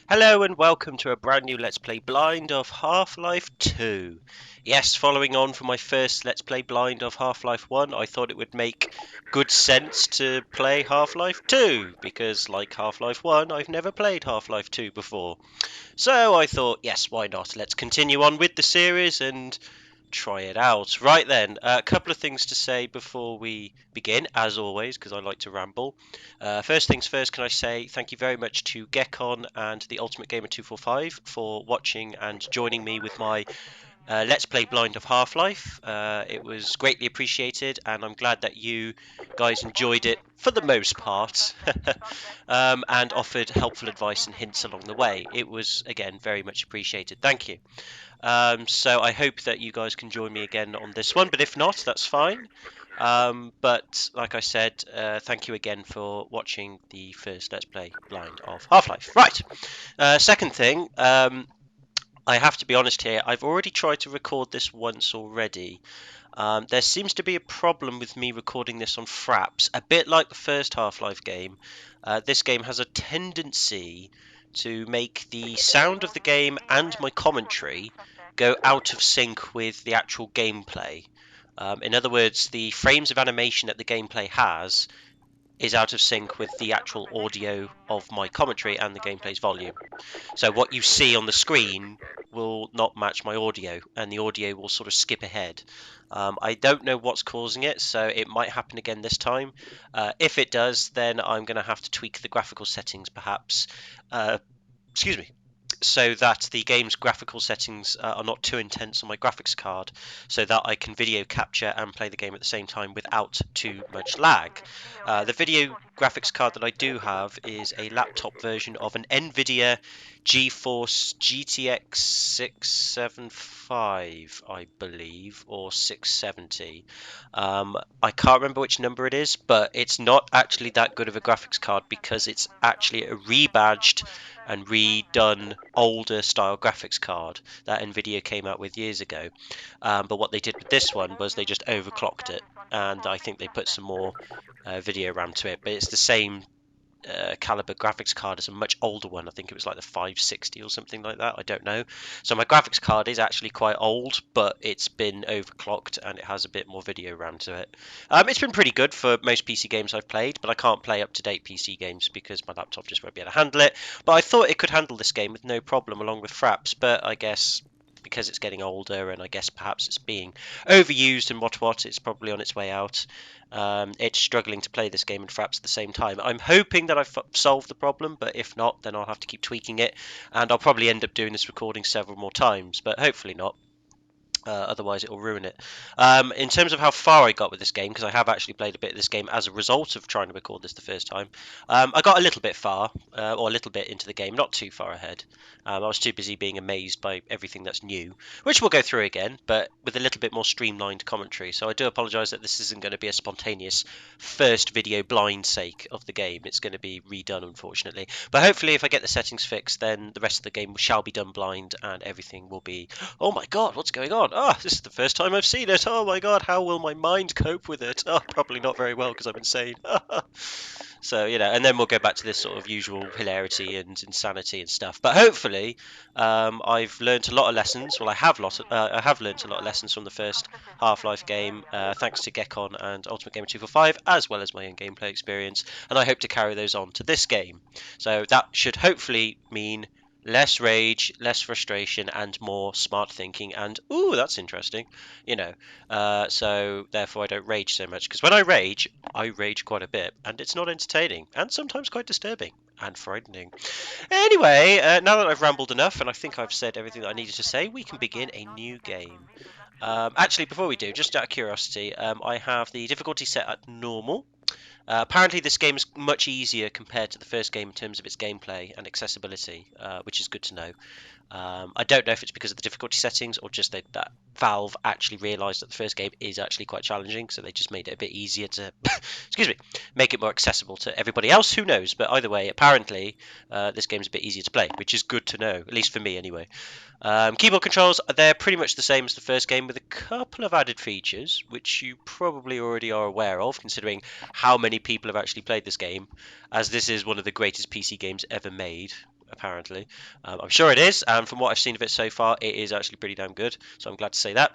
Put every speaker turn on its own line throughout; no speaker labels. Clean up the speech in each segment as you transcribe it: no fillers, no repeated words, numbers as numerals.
Hello and welcome to a brand new Let's Play Blind of Half-Life 2. Yes, following on from my first Let's Play Blind of Half-Life 1, I thought it would make good sense to play Half-Life 2, because like Half-Life 1, I've never played Half-Life 2 before. So I thought, yes, why not? Let's continue on with the series and try it out. Right then, a couple of things to say before we begin, as always, because I like to ramble. First things first, can I say thank you very much to Gekon and the Ultimate Gamer 245 for watching and joining me with my Let's Play Blind of Half-Life. It was greatly appreciated, and I'm glad that you guys enjoyed it for the most part, and offered helpful advice and hints along the way. It was, again, very much appreciated. Thank you. So I hope that you guys can join me again on this one, but if not, that's fine. But like I said, thank you again for watching the first Let's Play Blind of Half-Life. Right, second thing, I have to be honest here, I've already tried to record this once already. There seems to be a problem with me recording this on Fraps, a bit like the first Half-Life game. This game has a tendency to make the sound of the game and my commentary go out of sync with the actual gameplay. In other words, the frames of animation that the gameplay has is out of sync with the actual audio of my commentary and the gameplay's volume. So what you see on the screen will not match my audio, and the audio will sort of skip ahead. I don't know what's causing it, so it might happen again this time. If it does, then I'm going to have to tweak the graphical settings, perhaps. Excuse me, so that the game's graphical settings are not too intense on my graphics card, so that I can video capture and play the game at the same time without too much lag. The video graphics card that I do have is a laptop version of an NVIDIA GeForce GTX 675, I believe, or 670. I can't remember which number it is, but it's not actually that good of a graphics card because it's actually a rebadged and redone older style graphics card that Nvidia came out with years ago. But what they did with this one was they just overclocked it, and I think they put some more video RAM to it. But it's the same caliber graphics card as a much older one. I think it was like the 560 or something like that. I don't know. So my graphics card is actually quite old, but it's been overclocked and it has a bit more video RAM to it. It's been pretty good for most PC games I've played, but I can't play up-to-date PC games because my laptop just won't be able to handle it. But I thought it could handle this game with no problem along with Fraps, but I guess because it's getting older and I guess perhaps it's being overused and what, it's probably on its way out. It's struggling to play this game and Fraps at the same time. I'm hoping that I've solved the problem, but if not, then I'll have to keep tweaking it, and I'll probably end up doing this recording several more times, but hopefully not. Otherwise, it will ruin it. In terms of how far I got with this game, because I have actually played a bit of this game as a result of trying to record this the first time, I got a little bit far, or a little bit into the game, not too far ahead. I was too busy being amazed by everything that's new, which we'll go through again, but with a little bit more streamlined commentary. So I do apologise that this isn't going to be a spontaneous first video blind sake of the game. It's going to be redone, unfortunately. But hopefully, if I get the settings fixed, then the rest of the game shall be done blind, and everything will be, oh my god, what's going on? This is the first time I've seen it. Oh my god, how will my mind cope with it? Probably not very well because I'm insane. So, and then we'll go back to this sort of usual hilarity and insanity and stuff. But hopefully, I've learned a lot of lessons. Well, I have learned a lot of lessons from the first Half-Life game, thanks to Gekon and Ultimate Gamer 245, as well as my own gameplay experience. And I hope to carry those on to this game. So that should hopefully mean less rage, less frustration, and more smart thinking. And ooh, that's interesting, So therefore, I don't rage so much because when I rage quite a bit, and it's not entertaining, and sometimes quite disturbing and frightening. Anyway, now that I've rambled enough, and I think I've said everything that I needed to say, we can begin a new game. Actually, before we do, just out of curiosity, I have the difficulty set at normal. Apparently, this game is much easier compared to the first game in terms of its gameplay and accessibility, which is good to know. I don't know if it's because of the difficulty settings or just that Valve actually realised that the first game is actually quite challenging, so they just made it a bit easier to, excuse me, make it more accessible to everybody else. Who knows? But either way, apparently, this game's a bit easier to play, which is good to know, at least for me anyway. Keyboard controls, they're pretty much the same as the first game with a couple of added features, which you probably already are aware of, considering how many people have actually played this game, as this is one of the greatest PC games ever made. apparently. I'm sure it is, and from what I've seen of it so far, it is actually pretty damn good, so I'm glad to say that.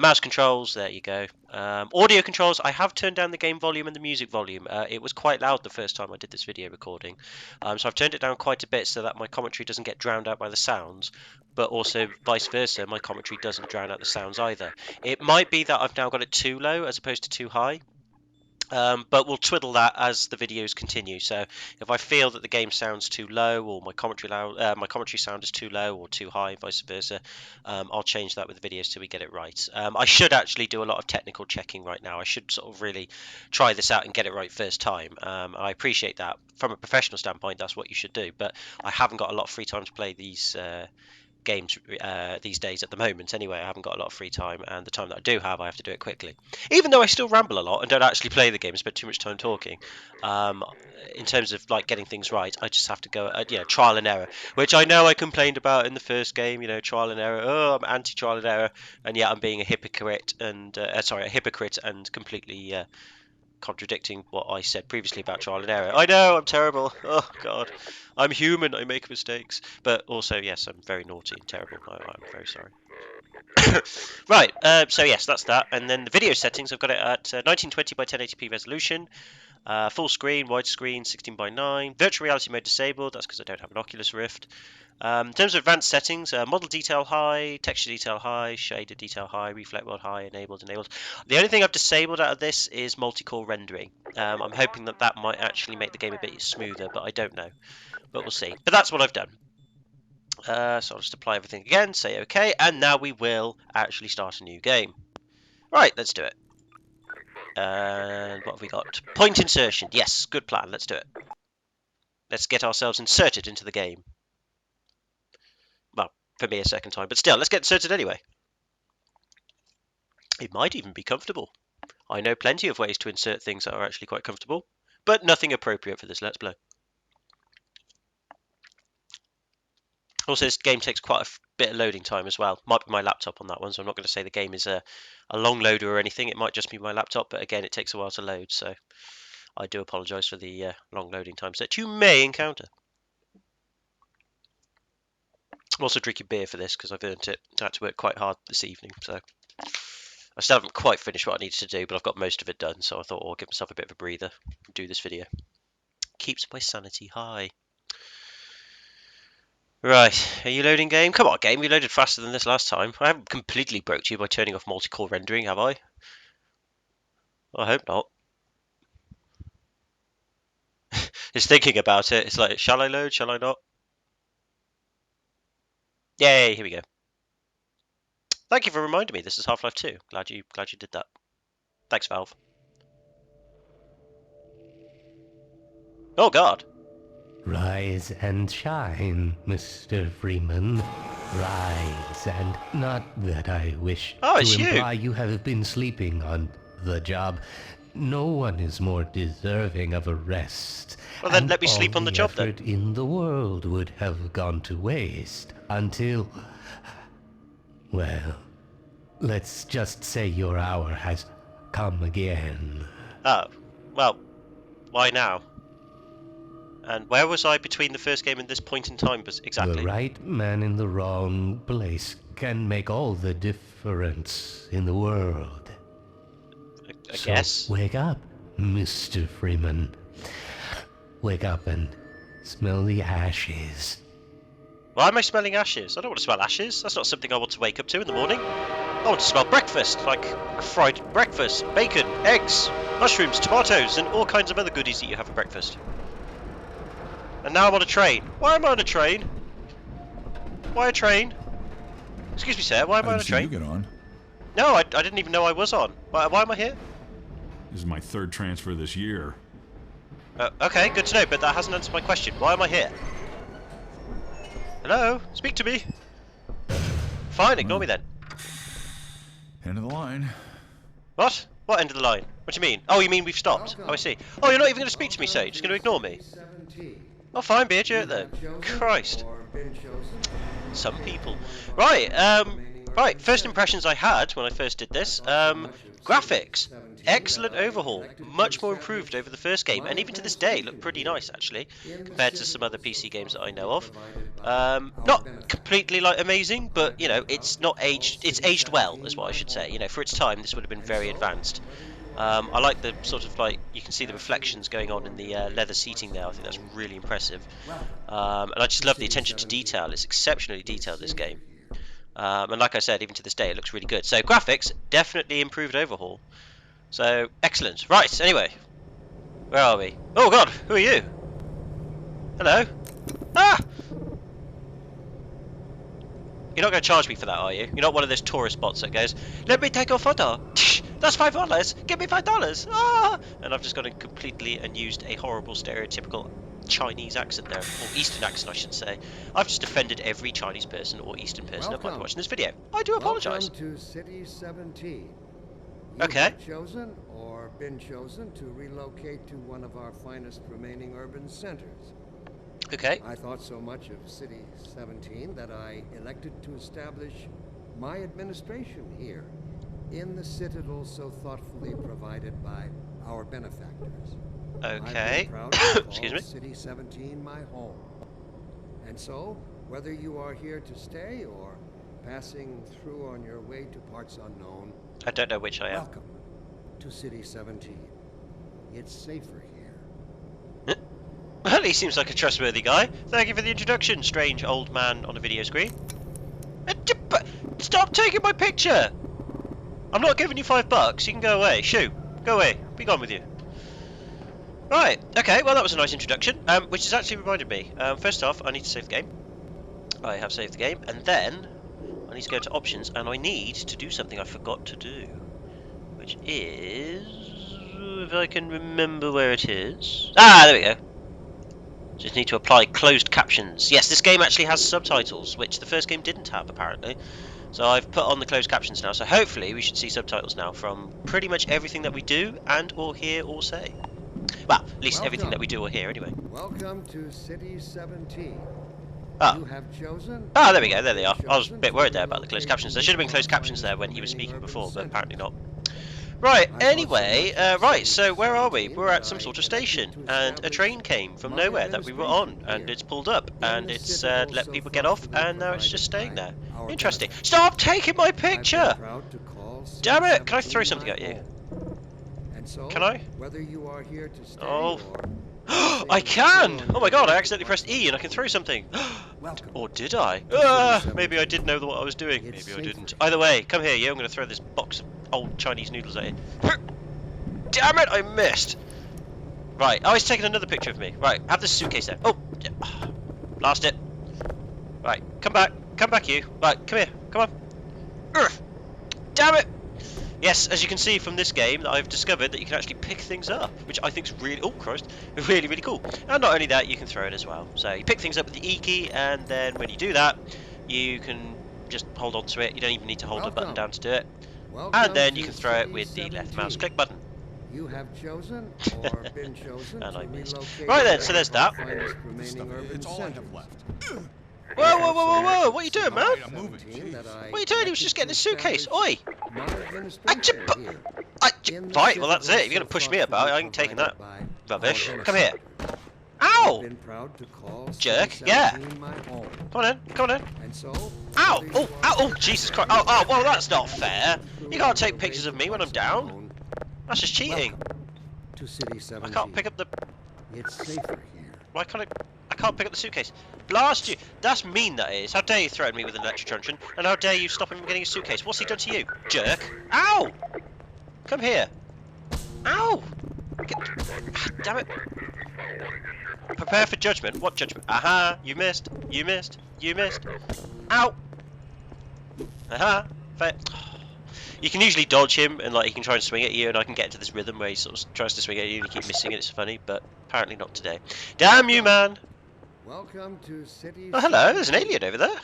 Mouse controls, there you go. Audio controls, I have turned down the game volume and the music volume. It was quite loud the first time I did this video recording, so I've turned it down quite a bit so that my commentary doesn't get drowned out by the sounds, but also vice versa, my commentary doesn't drown out the sounds either. It might be that I've now got it too low as opposed to too high. But we'll twiddle that as the videos continue. So if I feel that the game sounds too low, or my commentary sound is too low or too high, vice versa, I'll change that with the videos till we get it right. I should actually do a lot of technical checking right now. I should sort of really try this out and get it right first time. I appreciate that. From a professional standpoint, that's what you should do. But I haven't got a lot of free time to play these games these days at the moment. Anyway, I haven't got a lot of free time, and the time that I do have, I have to do it quickly. Even though I still ramble a lot and don't actually play the game, spend too much time talking. In terms of like getting things right, I just have to go, trial and error, which I know I complained about in the first game. Trial and error. Oh, I'm anti-trial and error, and yet I'm being a hypocrite and completely contradicting what I said previously about trial and error. I know, I'm terrible. Oh, God. I'm human. I make mistakes. But also, yes, I'm very naughty and terrible. I'm very sorry. Right, so yes, that's that. And then the video settings, I've got it at 1920 by 1080p resolution. Full screen, widescreen, 16 by 9. Virtual reality mode disabled. That's because I don't have an Oculus Rift. In terms of advanced settings, model detail high, texture detail high, shader detail high, reflect world high, enabled. The only thing I've disabled out of this is multi-core rendering. I'm hoping that might actually make the game a bit smoother, but I don't know. But we'll see. But that's what I've done. So I'll just apply everything again, say OK, and now we will actually start a new game. Right, let's do it. And what have we got? Point insertion. Yes, good plan. Let's do it. Let's get ourselves inserted into the game. Well, for me a second time, but still, let's get inserted anyway. It might even be comfortable. I know plenty of ways to insert things that are actually quite comfortable, but nothing appropriate for this Let's Play. Also, this game takes quite a bit of loading time as well. Might be my laptop on that one, so I'm not going to say the game is a long loader or anything. It might just be my laptop, but again, it takes a while to load, so I do apologise for the long loading times that you may encounter. I'm also drinking beer for this because I've earned it. I had to work quite hard this evening, so I still haven't quite finished what I needed to do, but I've got most of it done, so I thought I'll give myself a bit of a breather and do this video. Keeps my sanity high. Right, are you loading game? Come on, game, you loaded faster than this last time. I haven't completely broke you by turning off multi-core rendering, have I? I hope not. It's thinking about it. It's like, shall I load? Shall I not? Yay, here we go. Thank you for reminding me. This is Half-Life 2. Glad you did that. Thanks, Valve. Oh God.
Rise and shine, Mr. Freeman. Rise and... Not that I wish to imply you have been sleeping on the job. No one is more deserving of a rest.
Well, then let me sleep on the job, then.
All the effort in the world would have gone to waste until... Well, let's just say your hour has come again.
Oh, well, why now? And where was I between the first game and this point in time exactly?
The right man in the wrong place can make all the difference in the world.
I guess.
So wake up, Mr. Freeman. Wake up and smell the ashes.
Why am I smelling ashes? I don't want to smell ashes. That's not something I want to wake up to in the morning. I want to smell breakfast, like fried breakfast, bacon, eggs, mushrooms, tomatoes, and all kinds of other goodies that you have for breakfast. And now I'm on a train. Why am I on a train? Why a train? Excuse me, sir. Why am I on a train?
You get on.
No, I didn't even know I was on. Why am I here?
This is my third transfer this year.
Okay, good to know, but that hasn't answered my question. Why am I here? Hello? Speak to me. Fine, ignore me then.
End of the line.
What? What end of the line? What do you mean? Oh, you mean we've stopped? Oh, I see. Oh, you're not even going to speak to me, so you're just going to ignore me? Oh, fine, be a jerk then. Christ. Some people. Right, right, first impressions I had when I first did this. Graphics, excellent overhaul, much more improved over the first game, and even to this day look pretty nice actually, compared to some other PC games that I know of. Not completely like amazing, but you know, it's not aged. It's aged well, is what I should say. You know, for its time, this would have been very advanced. I like the sort of like you can see the reflections going on in the leather seating there. I think that's really impressive, and I just love the attention to detail. It's exceptionally detailed, this game. And like I said, even to this day, it looks really good. So graphics, definitely improved overhaul. So excellent. Right. Anyway, where are we? Oh God, who are you? Hello. Ah! You're not going to charge me for that, are you? You're not one of those tourist bots that goes, "Let me take a photo. That's $5. Give me $5. Ah!" And I've just gone in completely and used a horrible stereotypical Chinese accent there, or Eastern accent, I should say. I've just offended every Chinese person or Eastern person that might be watching this video. I do apologise.
Welcome to City 17.
Okay.
Have chosen or been chosen to relocate to one of our finest remaining urban centers.
Okay.
I thought so much of City 17 that I elected to establish my administration here in the citadel so thoughtfully provided by our benefactors.
Okay.
I've been proud to call
Excuse me.
City 17 my home. And so, whether you are here to stay or passing through on your way to parts unknown,
I don't know which I am.
welcome to City 17. It's safer here.
Well, he seems like a trustworthy guy. Thank you for the introduction, strange old man on a video screen. Stop taking my picture! I'm not giving you $5. You can go away. Shoo. Go away. Be gone with you. Right. Okay, well that was a nice introduction. Which has actually reminded me. First off, I need to save the game. I have saved the game. And then I need to go to options. And I need to do something I forgot to do. Which is... if I can remember where it is. Ah, there we go. Just need to apply closed captions. Yes, this game actually has subtitles, which the first game didn't have, apparently. So I've put on the closed captions now, so hopefully we should see subtitles now from pretty much everything that we do and or hear or say. Well, at least everything that we do or hear, anyway.
Welcome to City 17.
Ah.
You have chosen.
Ah, there we go, there they are. I was a bit worried there about the closed captions. There should have been closed captions there when he was speaking before, but apparently not. Right, anyway, right, so where are we? We're at some sort of station, and a train came from nowhere that we were on, and it's pulled up, and it's let people get off, and now it's just staying there. Interesting. Stop taking my picture! Damn it! Can I throw something at you? Can I?
Whether you are here to stay
Oh.
or
I can! Oh my god, I accidentally pressed E and I can throw something. Or did I? Maybe I did know what I was doing. Maybe I didn't. Either way, come here, you. I'm going to throw this box of old Chinese noodles at you. Damn it, I missed! Right, oh, he's taking another picture of me. Right, have this suitcase there. Oh! Blast it. Right, come back. Come back, you. Right, come here. Come on. Urgh. Damn it! Yes, as you can see from this game, that I've discovered that you can actually pick things up, which I think is really, oh Christ, really, really cool. And not only that, you can throw it as well. So you pick things up with the E key, and then when you do that, you can just hold on to it. You don't even need to hold a button down to do it. And then you can throw it with the left mouse click button.
You have chosen or been chosen
And I
to
missed.
relocate
Right then,
to
so there's that.
one of our finest remaining urban
It's all I have
centers.
left.
Whoa, whoa, whoa, whoa, whoa! What are you doing, man?
I'm moving.
What are you doing? He was just getting his suitcase. Oi!
In the
Right, well that's
citadel
it. If you're going to push me
so
about, I
thoughtfully
ain't taking that
provided
rubbish.
by our
Come here.
benefactors.
Ow!
I've been proud to call
Jerk,
City
yeah.
17 my home.
Come on in, come on in.
And so,
Ow!
whether
Oh,
you
ow!
are
Oh, Jesus Christ! Oh, oh, well that's not fair. You can't take
on
pictures
your
of
way
me when I'm
to
down.
unknown,
That's just cheating.
welcome to City
I
17.
can't pick up the...
It's safer here.
Why can't I can't pick up the suitcase. Blast you! That's mean, that is. How dare you threaten me with an electric truncheon, and how dare you stop him from getting a suitcase? What's he done to you, jerk? Ow! Come here. Ow! Damn it. Prepare for judgment. What judgment? Aha! You missed. You missed. You missed. Ow! Aha! Fair. You can usually dodge him, and like he can try and swing at you, and I can get into this rhythm where he sort of tries to swing at you and you keep missing it. It's funny, but apparently not today. Damn you, man!
Welcome to City.
Oh, hello. There's an alien over there.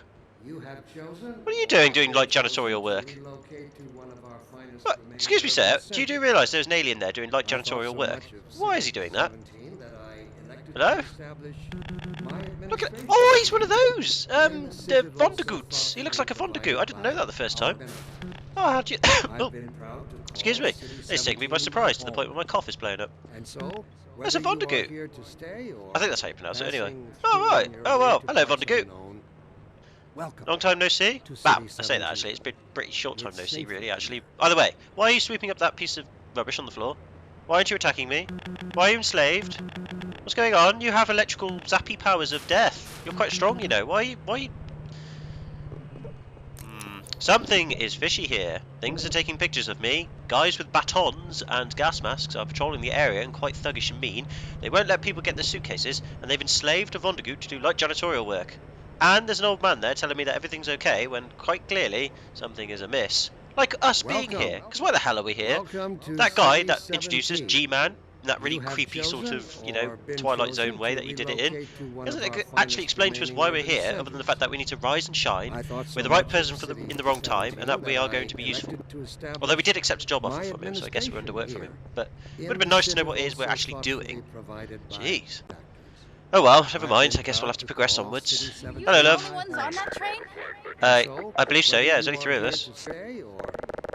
You have chosen.
What are you doing like janitorial work? What? Excuse me, sir. Do you realise there's an alien there doing light janitorial work? Why is he doing that? Hello? Look at... Oh, he's one of those! The Vondergoots. He looks like a Vondergoot. I didn't know that the first time. Oh, how do you...
I've been proud to
Excuse
call
me.
City
It's taken me by
17
surprise to
my
the point
home.
where my cough is blowing up.
And so,
There's a
whether you are
Vonnegut.
here to stay or
I think that's how you pronounce it anyway.
passing
Oh,
through
right.
on your
Oh,
way
well.
to
Hello,
parts
Vonnegut.
unknown, welcome
Long time no see?
to
Well,
City
I say that
17.
actually. It's been pretty short time
It's
no see,
safer
really,
here.
actually. Either way, why are you sweeping up that piece of rubbish on the floor? Why aren't you attacking me? Why are you enslaved? What's going on? You have electrical zappy powers of death. You're quite strong, you know. Why are you... Something is fishy here. Things are taking pictures of me. Guys with batons and gas masks are patrolling the area and quite thuggish and mean. They won't let people get their suitcases, and they've enslaved a Vonnegut to do light janitorial work. And there's an old man there telling me that everything's okay when quite clearly something is amiss. Like us being
Welcome.
here. Because why the hell are we here?
Welcome to
That guy
City
that introduced us,
17.
G-Man, in that really
You have
creepy sort
chosen
of, you know,
or been
Twilight
chosen
Zone way
to
that you did it in,
relocate to one
doesn't
of
it
our
actually
finest
explain to us
remaining
why we're
urban
here, other than the
centers.
fact that we need to rise and shine,
I thought
we're
so
the right
much
person
of
for
City
in the wrong time, and that we are going to be
I
useful.
elected to establish
Although we did accept a job offer
my
from him, so I guess we're under work from him.
administration
But it
in
would have been
the
nice to know what it
citadel
is we're
so
actually
thoughtfully
doing.
provided by
Jeez.
factors.
Oh well, never
I've
mind.
been
I guess we'll
proud
have to
to
progress
call
onwards.
City 17
Hello,
The
love.
only ones on that train?
So,
I believe so,
whether
yeah, there's
you
only
are
3 of
here
us.
to stay or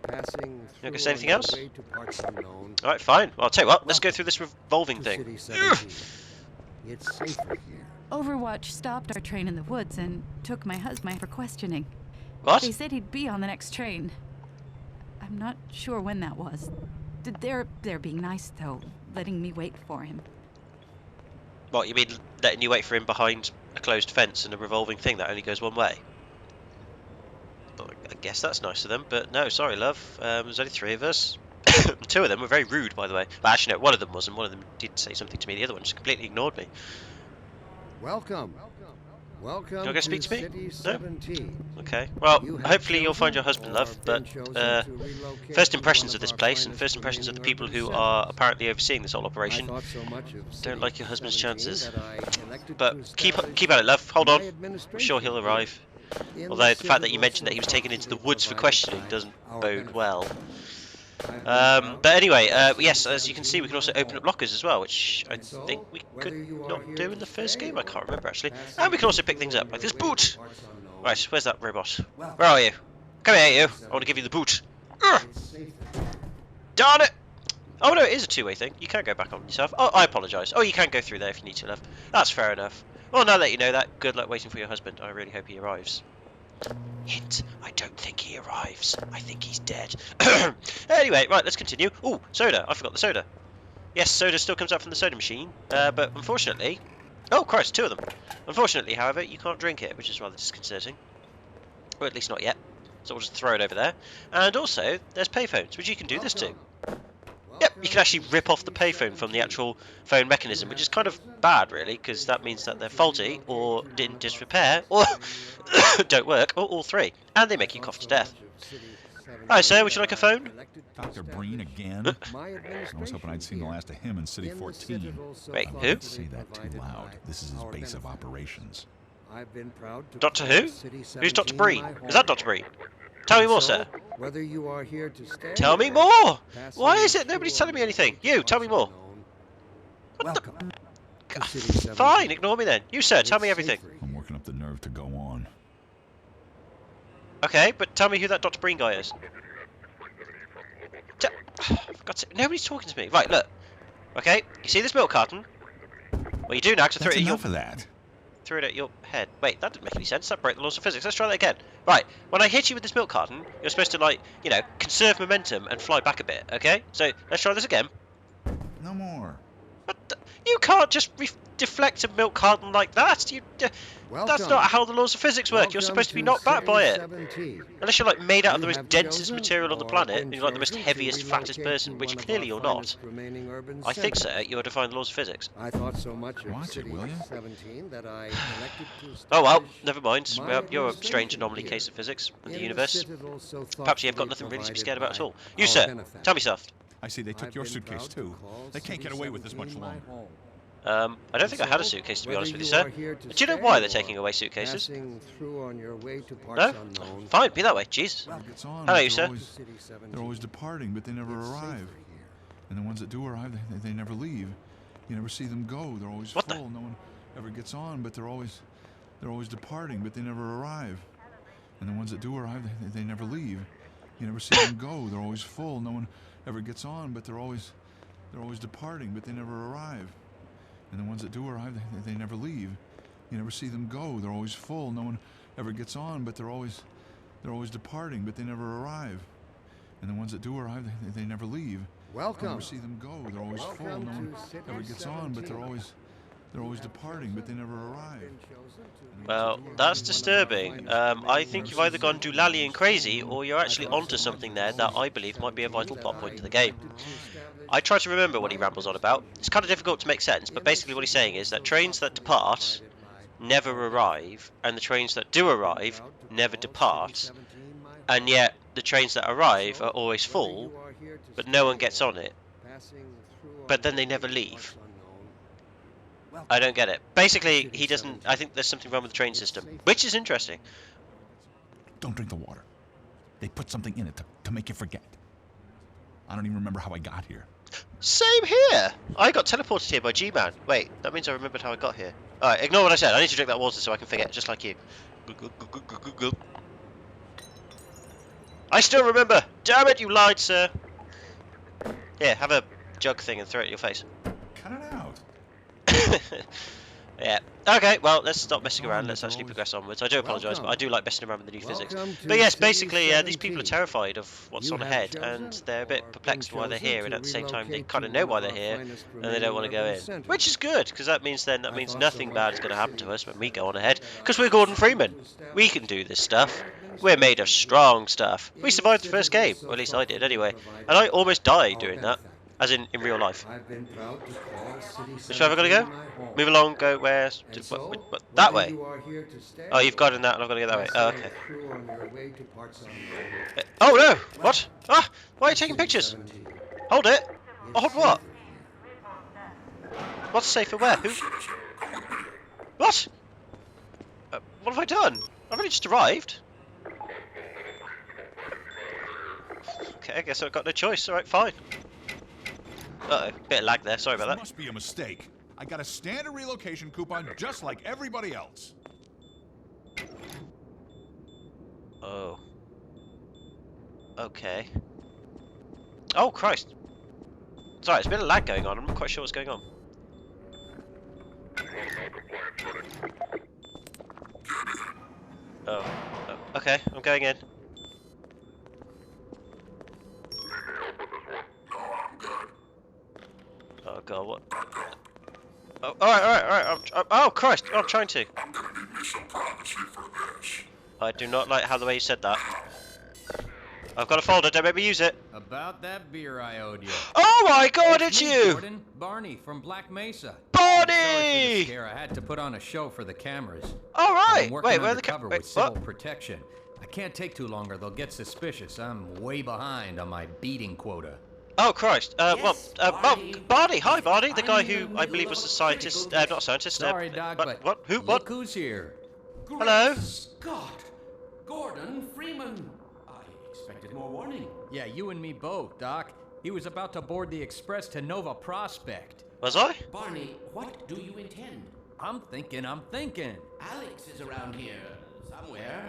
passing
You gonna
through
say
on
anything
your
else?
way to parts unknown,
Alright, fine. Well, I'll tell you what, let's go
Welcome
through this revolving
to
thing.
City 17. It's safer here.
Overwatch stopped our train in the woods and took my husband for questioning.
What?
They said he'd be on the next train. I'm not sure when that was. They're being nice, though, letting me wait for him.
What, you mean letting you wait for him behind a closed fence and a revolving thing that only goes one way? Well, I guess that's nice of them, but no, sorry, love. There's only 3 of us. 2 of them were very rude, by the way. Well, actually, no, one of them wasn't. One of them did say something to me. The other one just completely ignored me.
Welcome. Welcome
You want to go speak to me?
City
No?
17.
Okay. Well,
You have
hopefully you'll find
chosen
your husband,
or
love.
been
But
chosen to relocate
first
to
impressions
one
of this
our
place and
finest
first impressions of the
remaining
people
urban
who
centers.
are apparently overseeing this whole
I
operation
thought so much of
don't
City
like your husband's
17
chances.
that I elected
But
to
keep
establish
at it, love. Hold
my
on. I'm sure he'll
administration
arrive.
in
Although the fact that you
citadel
mentioned that
so
he was taken into the
thoughtfully
woods for
provided
questioning
by
doesn't
our
bode
benefactor.
well.
I've been proud
But
to
anyway,
call City
yes, as you can see, we can also
17
open up lockers as well, which I
And so,
think we
whether
could
you are
not
here
do
to
in the first
stay
game. I
or
can't remember actually.
passing
And we can also
through
pick things
on
up, like
your
this
way to
boot.
parts unknown,
Right, where's that robot?
welcome
Where are you? Come here, you.
to
I want to give you the boot.
It's safer.
Darn it! Oh no, it is a 2-way thing. You can't go back on yourself. Oh, I apologise. Oh, you can go through there if you need to, love. That's fair enough. Well, now that you know that, good luck waiting for your husband. I really hope he arrives. Hint, I don't think he arrives. I think he's dead. Anyway, right, let's continue. Oh, soda. I forgot the soda. Yes, soda still comes out from the soda machine. But unfortunately... Oh, Christ, 2 of them. Unfortunately, however, you can't drink it, which is rather disconcerting. Or at least not yet. So we'll just throw it over there. And also, there's payphones, which you can do this to. Yep, you can actually rip off the payphone from the actual phone mechanism, which is kind of bad, really, because that means that they're faulty, or in disrepair, or don't work, or all 3. And they make you cough to death. Hi, sir, would you like a phone?
Dr. Breen again? I was hoping I'd seen the last of him in City 14.
Wait,
I
who?
wouldn't say that too loud. This is his base of operations.
Doctor who? Who's Dr. Breen? Is that Dr. Breen? Tell me more, sir.
Whether you are here to stay
Tell me
or
more!
passing
Why is it
through
nobody's
on
telling me
your
anything?
way to
You, tell me
parts
more.
unknown,
What the...
welcome to City 17.
Fine, ignore me then. You, sir, tell me
It's
everything.
safer
I'm
here.
working up the nerve to go on.
Okay, but tell me who that Dr. Breen guy is. For God's sake, nobody's talking to me. Right, look. Okay, you see this milk carton? Well, you do now, because I
That's
threw it at
enough of that.
threw it at your head. Wait, that didn't make any sense. That broke the laws of physics. Let's try that again. Right, when I hit you with this milk carton, you're supposed to, like, you know, conserve momentum and fly back a bit, okay? So, let's try this again.
No more.
You can't just deflect a milk carton like that. That's not how the laws of physics work. You're supposed to be knocked back by it. Unless you're like made out of the most densest material on the planet, and you're like the most heaviest, fattest person, which clearly you're not. I think, sir, you're defying the laws of physics.
I thought so much of
Watch it,
City
will ya?
17 that I elected to
Oh well,
establish
never mind.
my
Well, you're a
administration
strange anomaly
here
case of physics in the
in
universe.
citadel so
Perhaps you have got
thoughtfully
nothing really to be
provided
scared about at
by
all. You,
our
sir,
benefactor.
tell me soft.
I see they took
I've
your
been
suitcase
proud to
too.
call
They can't
City
get away with this much
17 my
longer.
home.
I don't think I had a suitcase, to be honest with you, sir. Do you know why they're taking away suitcases?
Passing through on your way to parts
No?
unknown.
Fine, be that way. Jesus.
Never gets on,
Hello,
but
you, sir.
City 17.
They're always departing, but they never
It's
arrive.
safer here.
And the ones that do arrive, they never leave. You never see them go. They're always
What the-
full. No one ever gets on, but they're always departing, but they never arrive. And the ones that do arrive, they never leave. You never see them go. They're always full. No one ever gets on, but they're always departing, but they never arrive. And the ones that do arrive, they never leave. You never see them go. They're always full. No one ever gets on, but they're always departing, but they never arrive. And the ones that do arrive, they never leave.
Welcome.
You never see them go. They're always full. No one ever gets on, but they're always departing, but they never arrive.
Well, that's disturbing. I think you've either gone doolally and crazy, or you're actually onto something there that I believe might be a vital plot point to the game. I try to remember what he rambles on about. It's kind of difficult to make sense, but basically what he's saying is that trains that depart never arrive, and the trains that do arrive never depart, and yet the trains that arrive are always full, but no one gets on it, but then they never leave. I don't get it. Basically, he doesn't... I think there's something wrong with the train system, which is interesting.
Don't drink the water. They put something in it to make you forget. I don't even remember how I got here.
Same here! I got teleported here by G-Man. Wait, that means I remembered how I got here. Alright, ignore what I said. I need to drink that water so I can forget, just like you. I still remember! Damn it, you lied, sir! Here, have a jug thing and throw it at your face.
Cut it out.
Yeah. Okay, well, let's stop messing around. Let's actually progress onwards. I do apologise, but I do like messing around with the new physics. But yes, basically, these people are terrified of what's on ahead, and they're a bit perplexed why they're here, and at the same time, they kind of know why they're here, and they don't want to go in. Which is good, because that means nothing bad is going to happen to us when we go on ahead, because we're Gordon Freeman. We can do this stuff. We're made of strong stuff. We survived the first game, or at least I did, anyway. And I almost died doing that. As in real life. Which way have I got to go? Move along, go where? That way? Oh, you've got in that and I've got to go that way. Oh, okay. Oh no! What? Ah! Why are you taking pictures? Hold it! Hold what? What's safe for where? Who? What? What have I done? I've only just arrived. Okay, I guess I've got no choice. Alright, fine. Uh-oh, bit of lag there, sorry about that.
Must be a mistake. I got a standard relocation coupon just like everybody else.
Oh. Okay. Oh, Christ. Sorry, there's a bit of lag going on, I'm not quite sure what's going on. Oh, okay, I'm going in. Oh god, what? Oh, alright. Oh Christ, I'm trying to. I do not like how the way you said that. I've got a folder, don't make me use it.
About that beer I owed you.
Oh my god, it's you!
Gordon, Barney from Black Mesa.
Barney!
Sorry for the scare. I had to put on a show for the cameras.
Alright,
wait,
where the
cover with civil protection. I can't take too long or they'll get suspicious. I'm way behind on my beating quota.
Oh Christ! Barney. Hi, Barney. The guy who I believe was the scientist. Not a scientist.
Sorry, Doc, but
what? Who?
Look
What?
who's here?
Hello.
Scott, Gordon Freeman. I expected more warning.
Yeah, you and me both, Doc. He was about to board the express to Nova Prospect.
Was I?
Barney, what do you intend?
I'm thinking.
Alex is around here somewhere.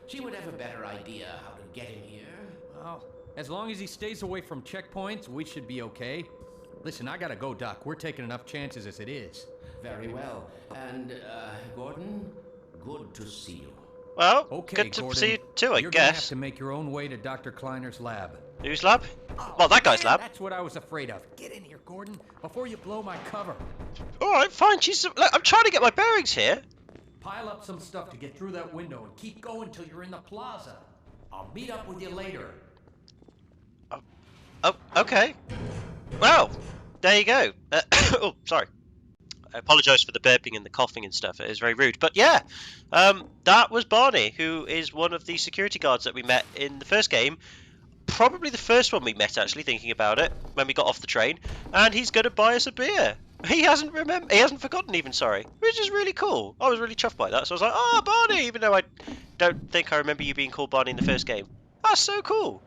She would have a better idea how to get him here.
Well, as long as he stays away from checkpoints, we should be okay. Listen, I gotta go, Doc. We're taking enough chances as it is.
Very well. And, Gordon, good to see you.
Well,
okay,
good to
Gordon,
see you too, I
you're
guess.
Gonna have to make your own way to Dr. Kleiner's lab.
Whose lab? Well, that guy's lab.
That's what I was afraid of. Get in here, Gordon, before you blow my cover.
Alright, fine. Look, I'm trying to get my bearings here.
Pile up some stuff to get through that window and keep going till you're in the plaza. I'll meet up with you later.
Oh, okay. Well, there you go. Oh, sorry. I apologise for the burping and the coughing and stuff. It is very rude. But yeah, that was Barney, who is one of the security guards that we met in the first game. Probably the first one we met, actually, thinking about it, when we got off the train. And he's going to buy us a beer. He hasn't forgotten even, sorry. Which is really cool. I was really chuffed by that. So I was like, oh, Barney, even though I don't think I remember you being called Barney in the first game. That's so cool.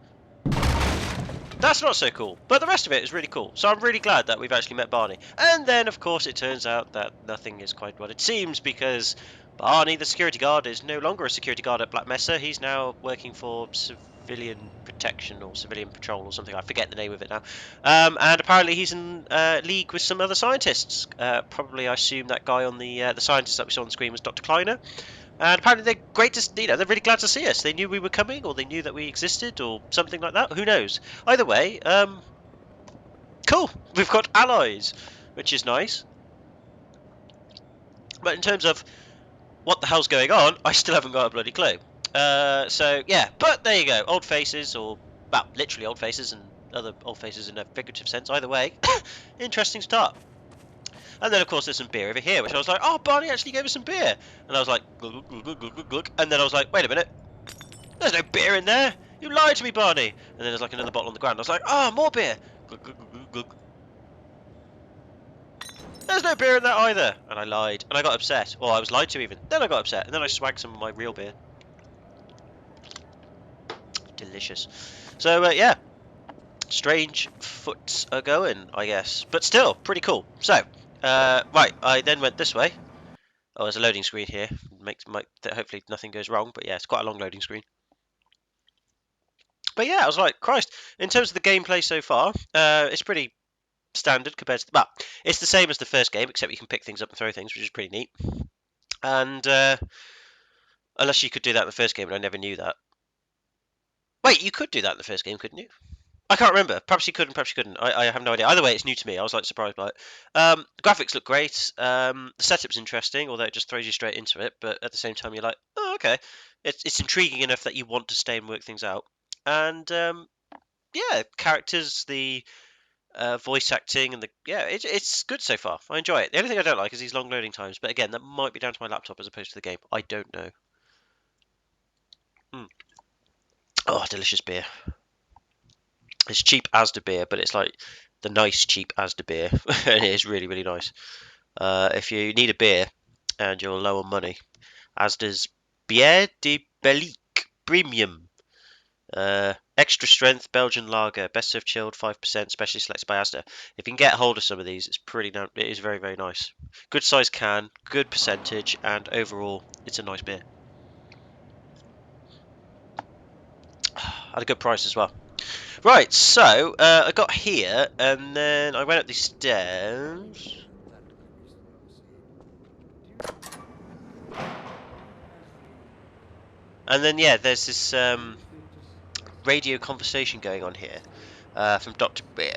That's not so cool, but the rest of it is really cool. So I'm really glad that we've actually met Barney. And then, of course, it turns out that nothing is quite what it seems, because Barney, the security guard, is no longer a security guard at Black Mesa. He's now working for civilian protection or civilian patrol or something. I forget the name of it now. And apparently he's in league with some other scientists. Probably, I assume that guy on the scientist that we saw on the screen was Dr. Kleiner. And apparently they're great to, they're really glad to see us. They knew we were coming, or they knew that we existed, or something like that. Who knows? Either way, cool. We've got allies, which is nice. But in terms of what the hell's going on, I still haven't got a bloody clue. So yeah, but there you go. Old faces, or well, literally old faces, and other old faces in a figurative sense. Either way, interesting start. And then of course there's some beer over here, which I was like, oh, Barney actually gave us some beer, and I was like, glug, glug, glug, glug, glug, glug. And then I was like, wait a minute, there's no beer in there. You lied to me, Barney. And then there's like another bottle on the ground. I was like, oh, more beer. Glug, glug, glug, glug, glug. There's no beer in that either. And I lied. And I got upset. Well, I was lied to even. Then I got upset. And then I swagged some of my real beer. Delicious. So, yeah. Strange foots are going, I guess. But still, pretty cool. So, right. I then went this way. Oh, there's a loading screen here. Hopefully nothing goes wrong. But yeah, it's quite a long loading screen. But yeah, I was like, Christ. In terms of the gameplay so far, it's pretty standard compared to well, it's the same as the first game, except you can pick things up and throw things, which is pretty neat. And unless you could do that in the first game, and I never knew that. Wait, you could do that in the first game, couldn't you? I can't remember. Perhaps you could and perhaps you couldn't. I have no idea. Either way, it's new to me. I was like surprised by it. The graphics look great. The setup's interesting, although it just throws you straight into it. But at the same time, you're like, oh, okay. It's intriguing enough that you want to stay and work things out. And yeah, characters, the voice acting, and it's good so far. I enjoy it. The only thing I don't like is these long loading times. But again, that might be down to my laptop as opposed to the game. I don't know. Oh, delicious beer. It's cheap Asda beer, but it's like the nice cheap Asda beer, and it is really, really nice. If you need a beer and you're low on money, Asda's Bière de Belgique Premium. Extra strength Belgian lager, best served chilled, 5%, specially selected by Asda. If you can get hold of some of these, it is very, very nice. Good size can, good percentage, and overall, it's a nice beer. At a good price as well. Right, so I got here, and then I went up these stairs. And then, yeah, there's this radio conversation going on here from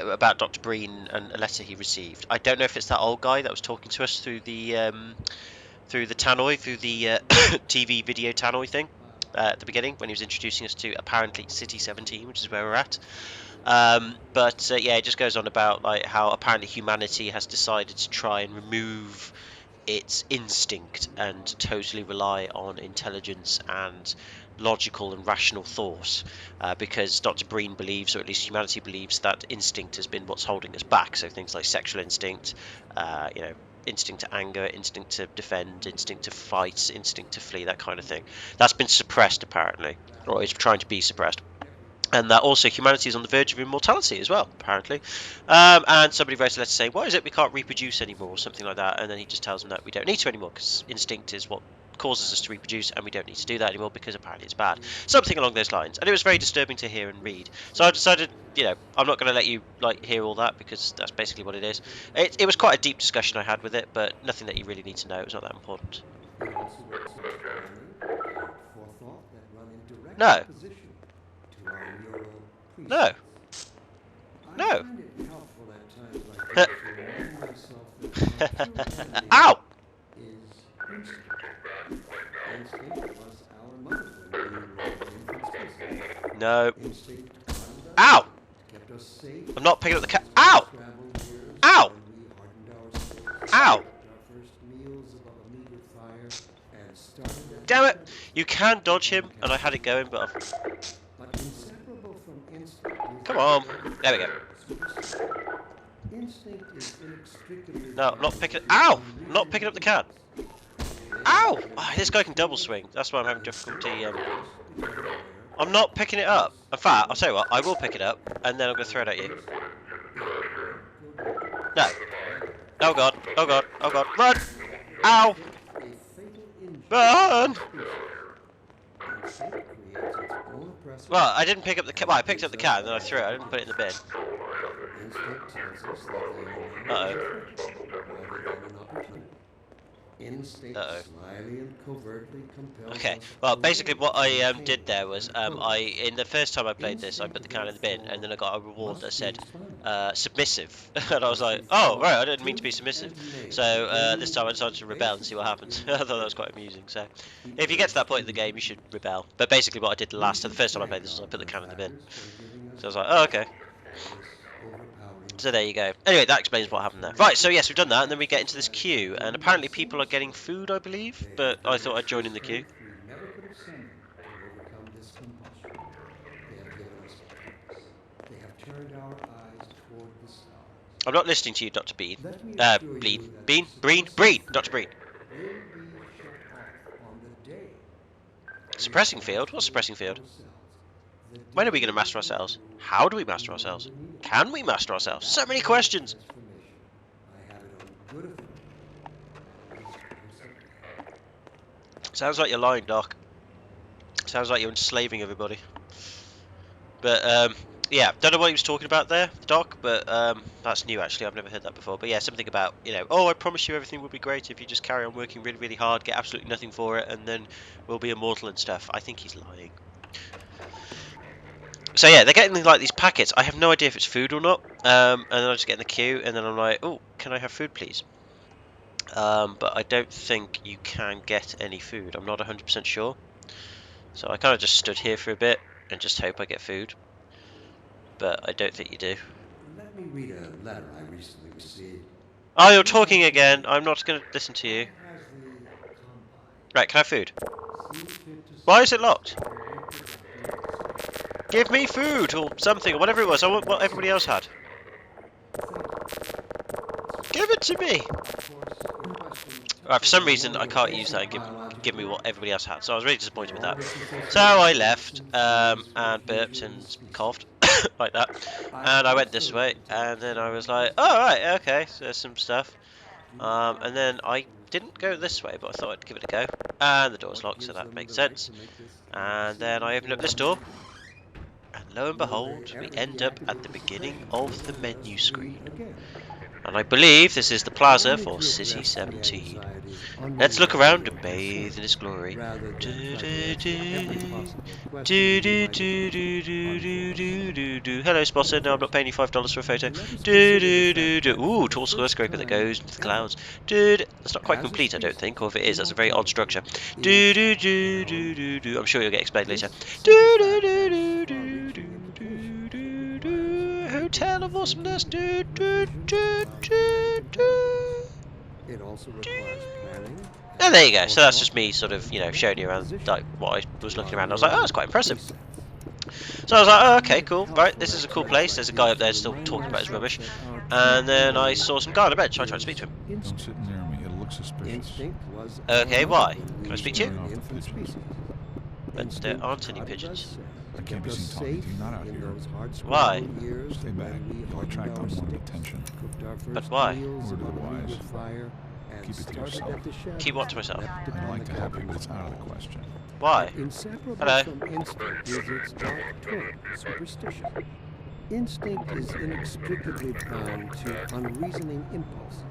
about Dr. Breen and a letter he received. I don't know if it's that old guy that was talking to us through the tannoy, through the TV video tannoy thing at the beginning when he was introducing us to apparently City 17, which is where we're at. But yeah, it just goes on about like how apparently humanity has decided to try and remove its instinct and totally rely on intelligence and logical and rational thought, because Dr. Breen believes, or at least humanity believes, that instinct has been what's holding us back. So things like sexual instinct, instinct to anger, instinct to defend, instinct to fight, instinct to flee, that kind of thing. That's been suppressed apparently, or is trying to be suppressed. And that also humanity is on the verge of immortality as well, apparently. And somebody wrote a letter saying, why is it we can't reproduce anymore, or something like that. And then he just tells them that we don't need to anymore, because instinct is what causes us to reproduce, and we don't need to do that anymore because apparently it's bad. Something along those lines. And it was very disturbing to hear and read. So I decided, I'm not going to let you hear all that, because that's basically what it is. It was quite a deep discussion I had with it, but nothing that you really need to know. It's not that important. No. No. No. Ow! No. Ow! I'm not picking up the cat. Ow! Ow! Ow! Damn it! You can dodge him, and I had it going, but I've... Come on. There we go. No, I'm not picking it. Ow! I'm not picking up the can. Ow! Oh, this guy can double swing. That's why I'm having difficulty. I'm not picking it up. In fact, I'll tell you what, I will pick it up, and then I'm going to throw it at you. No. Oh god. Oh god. Oh god. Run! Ow! Run! Well, I didn't pick up the cat. Well, I picked up the cat and then I threw it. I didn't put it in the bin. Uh-oh. Uh-oh. Okay, well, basically what I did there was, in the first time I played this, I put the can in the bin, and then I got a reward that said, submissive, and I was like, oh, right, I didn't mean to be submissive, so this time I decided to rebel and see what happens. I thought that was quite amusing, so, if you get to that point in the game, you should rebel, but basically what I did the first time I played this was I put the can in the bin, so I was like, oh, okay. So there you go. Anyway, that explains what happened there. Right, so yes, we've done that, and then we get into this queue, and apparently people are getting food, I believe, but I thought I'd join in the queue. I'm not listening to you, Dr. Bean. Breen, Dr. Breen. Suppressing field? What's suppressing field? When are we going to master ourselves? How do we master ourselves? Can we master ourselves? So many questions! Sounds like you're lying, Doc. Sounds like you're enslaving everybody. But, yeah, don't know what he was talking about there, Doc, but that's new actually, I've never heard that before. But yeah, something about, you know, oh, I promise you everything will be great if you just carry on working really, really hard, get absolutely nothing for it, and then we'll be immortal and stuff. I think he's lying. So yeah, they're getting like these packets. I have no idea if it's food or not. And then I just get in the queue, and then I'm like, oh, can I have food, please? But I don't think you can get any food. I'm not 100% sure. So I kind of just stood here for a bit and just hope I get food. But I don't think you do.
Let me read a letter I recently received.
Oh, you're talking again. I'm not going to listen to you. Right, can I have food? Why is it locked? Give me food or something or whatever it was. I want what everybody else had. Give it to me. Alright, for some reason I can't use that and give me what everybody else had. So I was really disappointed with that. So I left and burped and coughed like that. And I went this way and then I was like, oh right, okay, so there's some stuff. And then I didn't go this way, but I thought I'd give it a go. And the door's locked, so that makes sense. And then I opened up this door. And lo and behold, we end up at the beginning of the menu screen. And I believe this is the plaza for City 17. Let's look around and bathe in its glory. Hello, Spotter. No, I'm not paying you $5 for a photo. Ooh, tall skyscraper that goes into the clouds. That's not quite complete, I don't think, or if it is, that's a very odd structure. I'm sure you'll get explained later. Hotel of Awesomeness.
It also requires planning.
And there you go. So that's just me sort of, you know, showing you around like what I was looking around. I was like, oh, that's quite impressive. So I was like, oh, okay, cool. Right, this is a cool place. There's a guy up there still talking about his rubbish. And then I saw some guy on a bench. I tried to speak to him.
Don't sit near me. It'll look suspicious.
Okay, why? Can I speak to you? But there aren't any pigeons.
I can't be seen talking to you, not out here.
Why?
Stay back. You'll attract unwanted attention.
But why?
Word of the wise. Keep it to yourself.
Keep what to myself?
I'd like to help you, but it's out of the question.
Why? Hello.
From instinct is its dark twin, superstition. Instinct is inextricably bound to unreasoning impulses.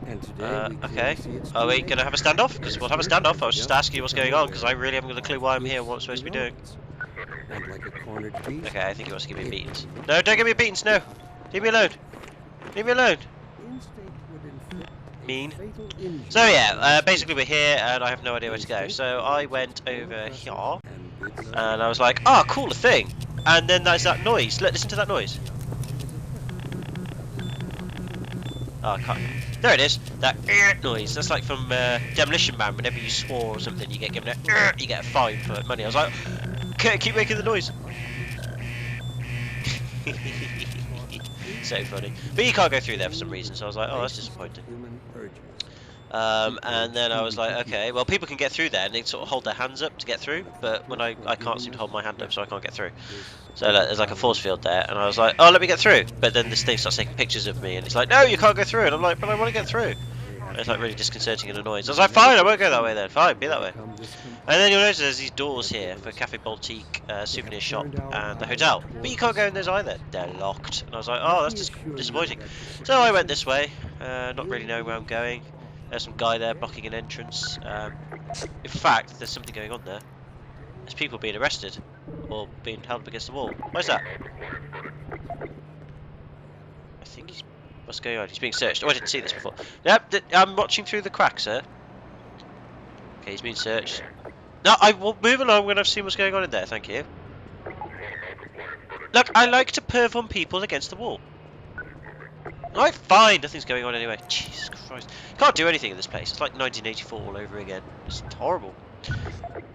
And today
okay. Are we going to have a standoff? Because we'll have a standoff. I was just asking you what's going on, because I really haven't got a clue why I'm here and what I'm supposed to be doing. Okay, I think he wants to give me beatings. No, don't give me beatings, no! Leave me alone! Leave me alone! Mean. So yeah, basically we're here and I have no idea where to go. So I went over here and I was like, oh, cool, a thing! And then there's that noise. Listen to that noise. Oh, I can't. There it is. That noise. That's like from Demolition Man. Whenever you swore or something, you get given a you get a fine for money. I was like, keep making the noise. So funny. But you can't go through there for some reason. So I was like, oh, that's disappointing. And then I was like, okay, well, people can get through there and they sort of hold their hands up to get through, but when I can't seem to hold my hand up, so I can't get through. So there's like a force field there, and I was like, oh, let me get through. But then this thing starts taking pictures of me, and it's like, no, you can't go through. And I'm like, but I want to get through. It's like really disconcerting and annoying. So I was like, fine, I won't go that way then. Fine, be that way. And then you'll notice there's these doors here for Cafe Baltique, souvenir shop, and the hotel. But you can't go in those either. They're locked. And I was like, oh, that's just disappointing. So I went this way, not really knowing where I'm going. There's some guy there blocking an entrance. In fact, there's something going on there. There's people being arrested or being held up against the wall. Where's that? I think he's... What's going on? He's being searched. Oh, I didn't see this before. Yep, I'm watching through the crack, sir. Okay, he's being searched. No, I will move along when I've seen what's going on in there, thank you. Look, I like to perv on people against the wall. Alright, fine, nothing's going on anyway. Jesus Christ. Can't do anything in this place. It's like 1984 all over again. It's horrible.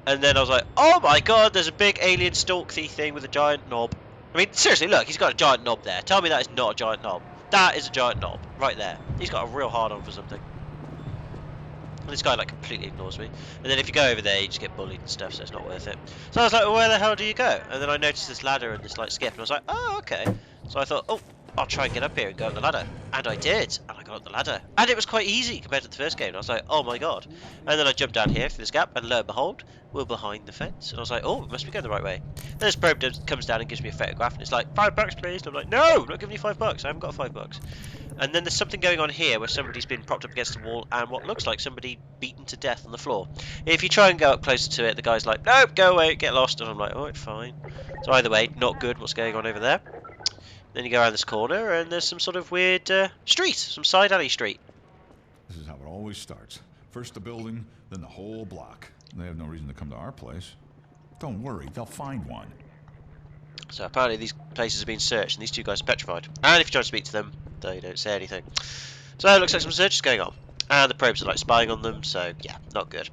And then I was like, oh my god, there's a big alien stalky thing with a giant knob. I mean, seriously, look, he's got a giant knob there. Tell me that is not a giant knob. That is a giant knob, right there. He's got a real hard on for something. And this guy, like, completely ignores me. And then if you go over there, you just get bullied and stuff, so it's not worth it. So I was like, well, where the hell do you go? And then I noticed this ladder and this, like, skip, and I was like, oh, okay. So I thought, oh, I'll try and get up here and go up the ladder. And I did, and I got up the ladder. And it was quite easy compared to the first game. And I was like, oh my god. And then I jumped down here through this gap, and lo and behold, we're behind the fence. And I was like, oh, we must be going the right way. Then this probe comes down and gives me a photograph, and it's like, $5 please. And I'm like, no, I'm not giving you $5. I haven't got $5. And then there's something going on here where somebody's been propped up against the wall and what looks like somebody beaten to death on the floor. If you try and go up closer to it, the guy's like, nope, go away, get lost. And I'm like, alright, fine. So either way, not good what's going on over there. Then you go around this corner and there's some sort of weird street, some side alley street.
This is how it always starts. First the building, then the whole block. They have no reason to come to our place. Don't worry, they'll find one.
So apparently these places have been searched and these two guys are petrified. And if you try to speak to them, they don't say anything. So it looks like some search is going on. And the probes are like spying on them, so yeah, not good.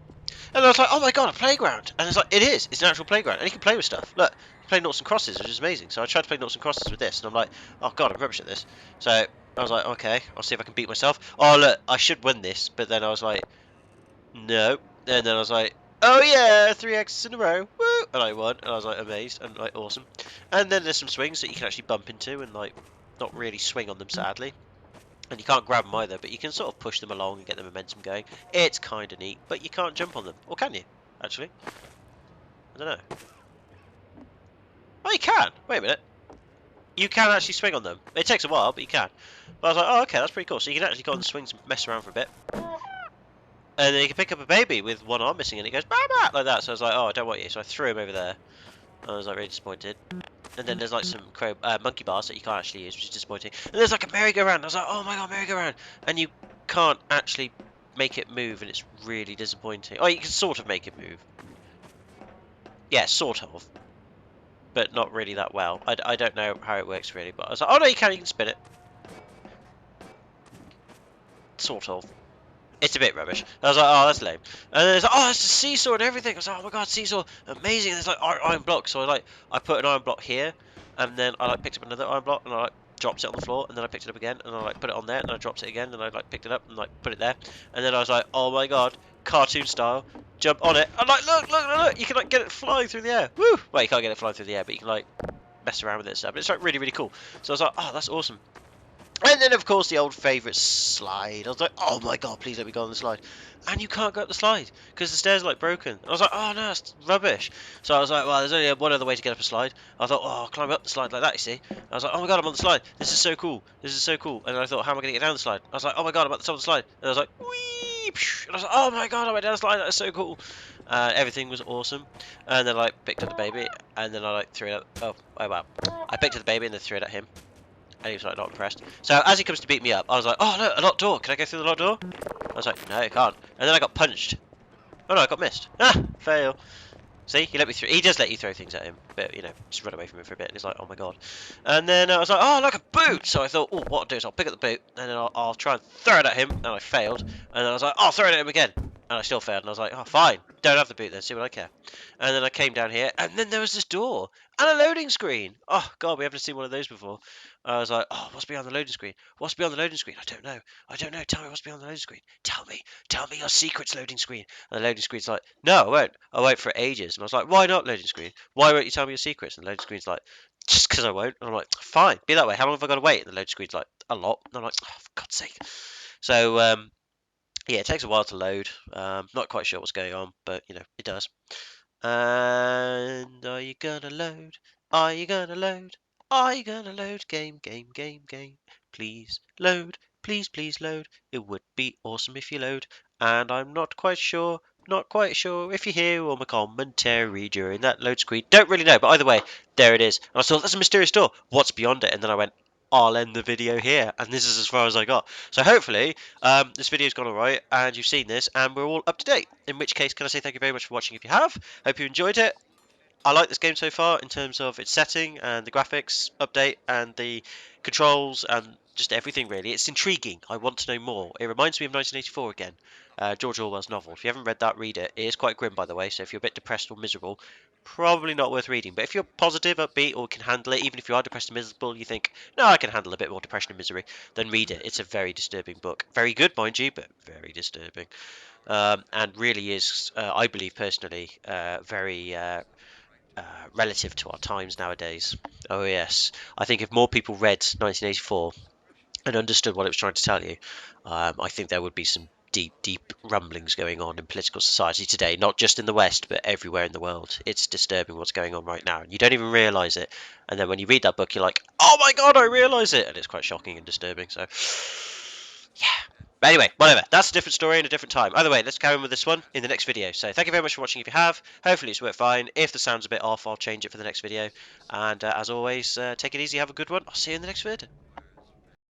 And I was like, oh my god, a playground! And it's like, it is, it's an actual playground, and you can play with stuff. Look, you play noughts and crosses, which is amazing. So I tried to play noughts and crosses with this, and I'm like, oh god, I'm rubbish at this. So I was like, okay, I'll see if I can beat myself. Oh look, I should win this, but then I was like, no. And then I was like, oh yeah, 3 X's in a row, woo! And I won, and I was like amazed, and like awesome. And then there's some swings that you can actually bump into, and like, not really swing on them sadly. And you can't grab them either, but you can sort of push them along and get the momentum going. It's kind of neat, but you can't jump on them. Or can you, actually? I don't know. Oh, you can! Wait a minute. You can actually swing on them. It takes a while, but you can. But I was like, oh, okay, that's pretty cool. So you can actually go on the swings and mess around for a bit. And then you can pick up a baby with one arm missing, and it goes, bah, like that. So I was like, oh, I don't want you. So I threw him over there. I was like really disappointed. And then there's like some monkey bars that you can't actually use, which is disappointing. And there's like a merry-go-round. I was like, oh my god, merry-go-round. And you can't actually make it move, and it's really disappointing. Oh, you can sort of make it move. Yeah, sort of. But not really that well. I don't know how it works really, but I was like, oh no, you can spin it. Sort of. It's a bit rubbish. I was like, oh, that's lame. And then it's like, oh, it's a seesaw and everything. I was like, oh my god, seesaw, amazing. And there's like iron blocks. So I put an iron block here, and then I like picked up another iron block, and I like dropped it on the floor, and then I picked it up again, and I like put it on there, and I dropped it again, and I like picked it up and like put it there, and then I was like, oh my god, cartoon style, jump on it. I'm like, look, you can like get it flying through the air. Woo! Well, you can't get it flying through the air, but you can like mess around with it and stuff. But it's like really, really cool. So I was like, oh, that's awesome. And then, of course, the old favourite slide. I was like, oh my god, please let me go on the slide. And you can't go up the slide, because the stairs are, like, broken. I was like, oh no, that's rubbish. So I was like, well, there's only one other way to get up a slide. I thought, oh, I'll climb up the slide like that, you see. I was like, oh my god, I'm on the slide. This is so cool. This is so cool. And I thought, how am I going to get down the slide? I was like, oh my god, I'm at the top of the slide. And I was like, whee! And I was like, oh my god, I went down the slide. That's so cool. Everything was awesome. And then I like, picked up the baby, and then I like threw it at... Oh wow. I picked up the baby and then threw it at him. And he was like not impressed. So as he comes to beat me up, I was like, oh no, a locked door. Can I go through the locked door? I was like, no, you can't. And then I got punched. Oh no, I got missed. Ah, fail. See, he let me through. He does let you throw things at him, but you know, just run away from him for a bit. And he's like, oh my god. And then I was like, oh, like a boot. So I thought, oh, what I'll do is I'll pick up the boot, and then I'll try and throw it at him. And I failed. And then I was like, oh, I'll throw it at him again. And I still failed. And I was like, oh, fine, don't have the boot then. See what I care. And then I came down here, and then there was this door and a loading screen. Oh god, we haven't seen one of those before. I was like, oh, what's behind the loading screen? What's behind the loading screen? I don't know. Tell me what's behind the loading screen. Tell me your secrets, loading screen. And the loading screen's like, no, I won't for ages. And I was like, why not, loading screen? Why won't you tell me your secrets? And the loading screen's like, just because I won't. And I'm like, fine, be that way. How long have I got to wait? And the loading screen's like, a lot. And I'm like, oh, for God's sake. So Yeah, it takes a while to load. Not quite sure what's going on, but you know, it does. And are you gonna load? Are you gonna load? Are you gonna load? Game, game, game, game. Please load. Please, please load. It would be awesome if you load. And I'm not quite sure if you hear all my commentary during that load screen. Don't really know, but either way, there it is. And I saw there's a mysterious door. What's beyond it? And then I went, I'll end the video here. And this is as far as I got. So hopefully, this video's gone alright, and you've seen this, and we're all up to date. In which case, can I say thank you very much for watching if you have. Hope you enjoyed it. I like this game so far in terms of its setting and the graphics update and the controls and just everything really. It's intriguing. I want to know more. It reminds me of 1984 again, George Orwell's novel. If you haven't read that, read it. It is quite grim, by the way, so if you're a bit depressed or miserable, probably not worth reading. But if you're positive, upbeat, or can handle it, even if you are depressed and miserable, you think, no, I can handle a bit more depression and misery, then read it. It's a very disturbing book. Very good, mind you, but very disturbing. And really is, I believe personally, very relative to our times nowadays. Oh yes, I think if more people read 1984 and understood what it was trying to tell you, I think there would be some deep, deep rumblings going on in political society today, not just in the West, but everywhere in the world. It's disturbing what's going on right now. You don't even realise it. And then when you read that book, you're like, oh my god, I realise it. And it's quite shocking and disturbing. So, yeah. But anyway, whatever. That's a different story and a different time. Either way, let's carry on with this one in the next video. So thank you very much for watching if you have. Hopefully it's worked fine. If the sound's a bit off, I'll change it for the next video. And as always, take it easy. Have a good one. I'll see you in the next video.